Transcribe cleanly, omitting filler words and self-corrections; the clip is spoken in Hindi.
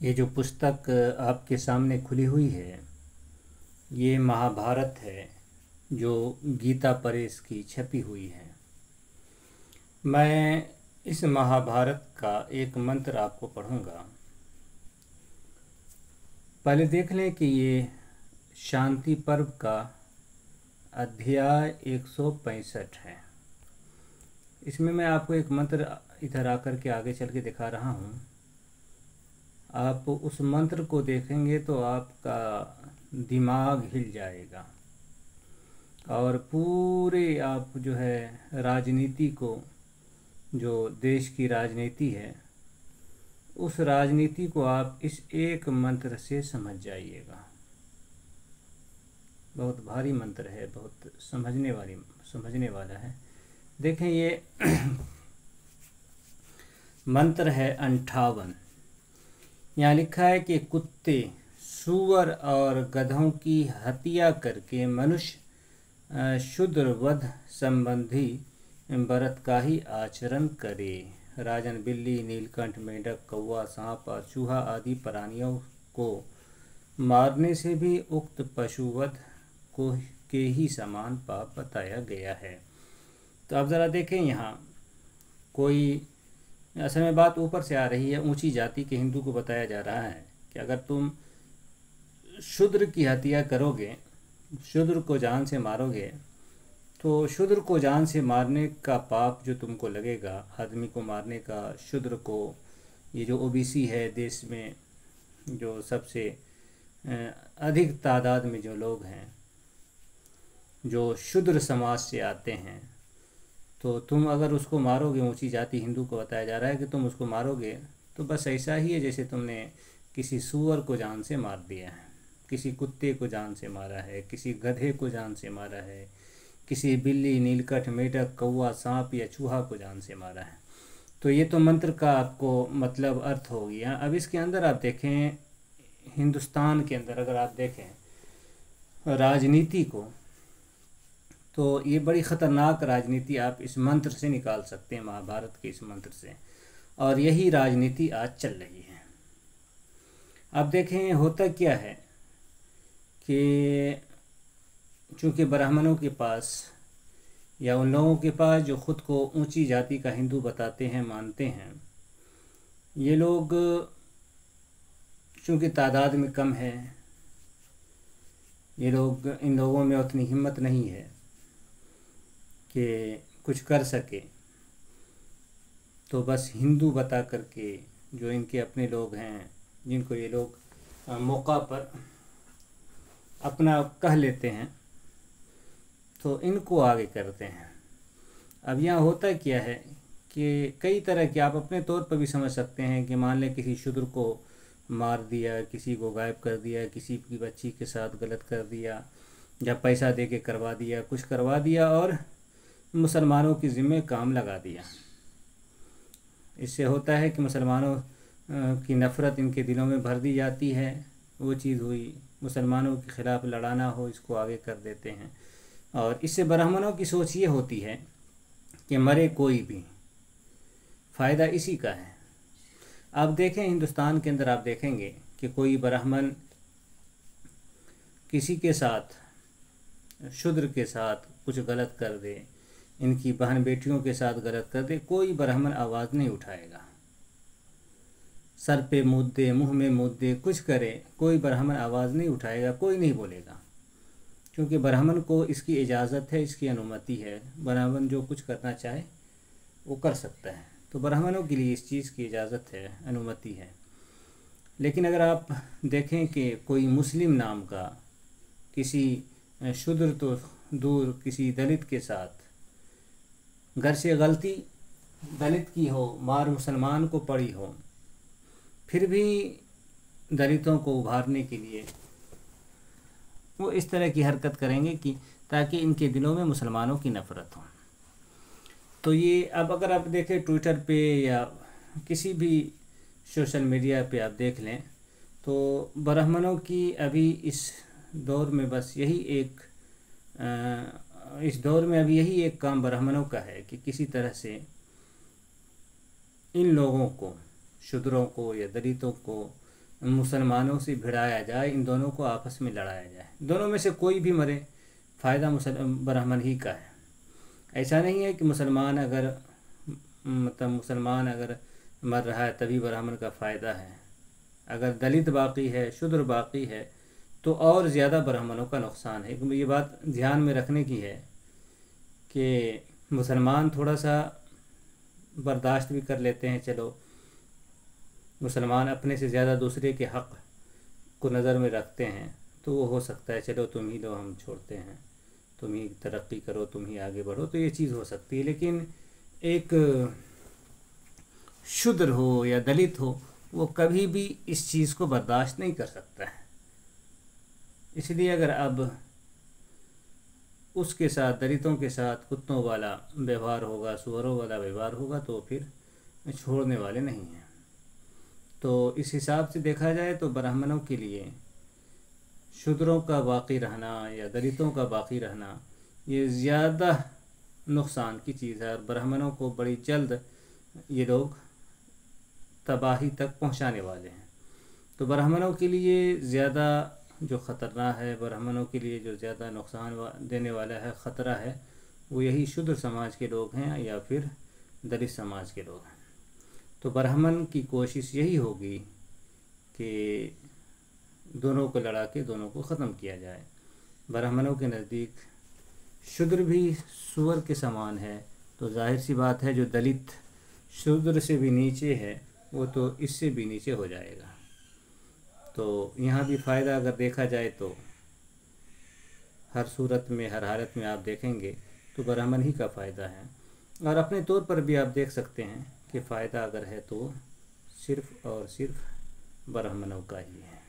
ये जो पुस्तक आपके सामने खुली हुई है, ये महाभारत है जो गीता प्रेस की छपी हुई है। मैं इस महाभारत का एक मंत्र आपको पढ़ूंगा। पहले देख लें कि ये शांति पर्व का अध्याय 165 है। इसमें मैं आपको एक मंत्र इधर आकर के आगे चल के दिखा रहा हूँ। आप उस मंत्र को देखेंगे तो आपका दिमाग हिल जाएगा और पूरे आप जो है राजनीति को, जो देश की राजनीति है, उस राजनीति को आप इस एक मंत्र से समझ जाइएगा। बहुत भारी मंत्र है, बहुत समझने वाला है। देखें, ये मंत्र है 58। यहाँ लिखा है कि कुत्ते, सूअर और गधों की हत्या करके मनुष्य शूद्र वध संबंधी व्रत का ही आचरण करे। राजन बिल्ली, नीलकंठ, मेंढक, कौवा, सांप और चूहा आदि प्राणियों को मारने से भी उक्त पशुवध को के ही समान पाप बताया गया है। तो अब ज़रा देखें, यहाँ कोई असल में बात ऊपर से आ रही है। ऊंची जाति के हिंदू को बताया जा रहा है कि अगर तुम शूद्र की हत्या करोगे, शूद्र को जान से मारोगे, तो शूद्र को जान से मारने का पाप जो तुमको लगेगा, आदमी को मारने का, शूद्र को, ये जो ओबीसी है देश में, जो सबसे अधिक तादाद में जो लोग हैं जो शूद्र समाज से आते हैं, तो तुम अगर उसको मारोगे, ऊंची जाति हिंदू को बताया जा रहा है कि तुम उसको मारोगे तो बस ऐसा ही है जैसे तुमने किसी सूअर को जान से मार दिया है, किसी कुत्ते को जान से मारा है, किसी गधे को जान से मारा है, किसी बिल्ली, नीलकंठ, मेंढक, कौवा, सांप या चूहा को जान से मारा है। तो ये तो मंत्र का आपको मतलब अर्थ हो गया। अब इसके अंदर आप देखें, हिंदुस्तान के अंदर अगर आप देखें राजनीति को, तो ये बड़ी ख़तरनाक राजनीति आप इस मंत्र से निकाल सकते हैं, महाभारत के इस मंत्र से। और यही राजनीति आज चल रही है। अब देखें होता क्या है कि चूँकि ब्राह्मणों के पास या उन लोगों के पास जो ख़ुद को ऊंची जाति का हिंदू बताते हैं, मानते हैं, ये लोग चूँकि तादाद में कम है, ये लोग, इन लोगों में उतनी हिम्मत नहीं है कि कुछ कर सके, तो बस हिंदू बता करके जो इनके अपने लोग हैं, जिनको ये लोग मौका पर अपना कह लेते हैं, तो इनको आगे करते हैं। अब यहाँ होता क्या है कि कई तरह के आप अपने तौर पर भी समझ सकते हैं कि मान लें किसी शूद्र को मार दिया, किसी को गायब कर दिया, किसी की बच्ची के साथ गलत कर दिया, या पैसा दे के करवा दिया, कुछ करवा दिया और मुसलमानों की ज़िम्मे काम लगा दिया। इससे होता है कि मुसलमानों की नफ़रत इनके दिलों में भर दी जाती है। वो चीज़ हुई, मुसलमानों के ख़िलाफ़ लड़ाना हो, इसको आगे कर देते हैं। और इससे ब्राह्मणों की सोच ये होती है कि मरे कोई भी, फ़ायदा इसी का है। आप देखें हिंदुस्तान के अंदर, आप देखेंगे कि कोई ब्राह्मण किसी के साथ, शूद्र के साथ कुछ गलत कर दे, इनकी बहन बेटियों के साथ गलत कर दे, कोई ब्राह्मण आवाज़ नहीं उठाएगा। सर पे मुद्दे, मुंह में मुद्दे, कुछ करे, कोई ब्राह्मण आवाज़ नहीं उठाएगा, कोई नहीं बोलेगा, क्योंकि ब्राह्मण को इसकी इजाज़त है, इसकी अनुमति है। ब्राह्मण जो कुछ करना चाहे वो कर सकता है, तो ब्राह्मणों के लिए इस चीज़ की इजाज़त है, अनुमति है। लेकिन अगर आप देखें कि कोई मुस्लिम नाम का किसी शूद्र तो दूर, किसी दलित के साथ घर से गलती दलित की हो, मार मुसलमान को पड़ी हो, फिर भी दलितों को उभारने के लिए वो इस तरह की हरकत करेंगे कि ताकि इनके दिलों में मुसलमानों की नफ़रत हो। तो ये अब अगर आप देखें ट्विटर पे या किसी भी सोशल मीडिया पे आप देख लें, तो ब्राह्मणों की अभी इस दौर में बस यही एक इस दौर में अभी यही एक काम ब्राह्मणों का है कि किसी तरह से इन लोगों को, शूद्रों को या दलितों को मुसलमानों से भिड़ाया जाए, इन दोनों को आपस में लड़ाया जाए, दोनों में से कोई भी मरे, फ़ायदा ब्राह्मण ही का है। ऐसा नहीं है कि मुसलमान अगर मर रहा है तभी ब्राह्मण का फ़ायदा है। अगर दलित बाकी है, शूद्र बाकी है, तो और ज़्यादा ब्राह्मणों का नुकसान है। क्योंकि ये बात ध्यान में रखने की है कि मुसलमान थोड़ा सा बर्दाश्त भी कर लेते हैं, चलो मुसलमान अपने से ज़्यादा दूसरे के हक़ को नज़र में रखते हैं, तो वो हो सकता है चलो तुम ही लो, हम छोड़ते हैं, तुम ही तरक्की करो, तुम ही आगे बढ़ो, तो ये चीज़ हो सकती है। लेकिन एक शूद्र हो या दलित हो, वो कभी भी इस चीज़ को बर्दाश्त नहीं कर सकता है। इसलिए अगर अब उसके साथ, दलितों के साथ कुत्तों वाला व्यवहार होगा, सुअरों वाला व्यवहार होगा, तो फिर छोड़ने वाले नहीं हैं। तो इस हिसाब से देखा जाए तो ब्राह्मणों के लिए शूद्रों का बाकी रहना या दलितों का बाकी रहना ये ज़्यादा नुकसान की चीज़ है, और ब्राह्मणों को बड़ी जल्द ये लोग तबाही तक पहुंचाने वाले हैं। तो ब्राह्मणों के लिए ज़्यादा जो ख़तरनाक है, ब्राह्मणों के लिए जो ज़्यादा नुकसान देने वाला है, ख़तरा है, वो यही शूद्र समाज के लोग हैं या फिर दलित समाज के लोग हैं। तो ब्राह्मण की कोशिश यही होगी कि दोनों को लड़ा के दोनों को ख़त्म किया जाए। ब्राह्मणों के नज़दीक शूद्र भी सूअर के समान है, तो जाहिर सी बात है जो दलित शूद्र से भी नीचे है वो तो इससे भी नीचे हो जाएगा। तो यहाँ भी फ़ायदा अगर देखा जाए तो हर सूरत में, हर हालत में आप देखेंगे तो ब्राह्मण ही का फ़ायदा है। और अपने तौर पर भी आप देख सकते हैं कि फ़ायदा अगर है तो सिर्फ़ और सिर्फ ब्राह्मणों का ही है।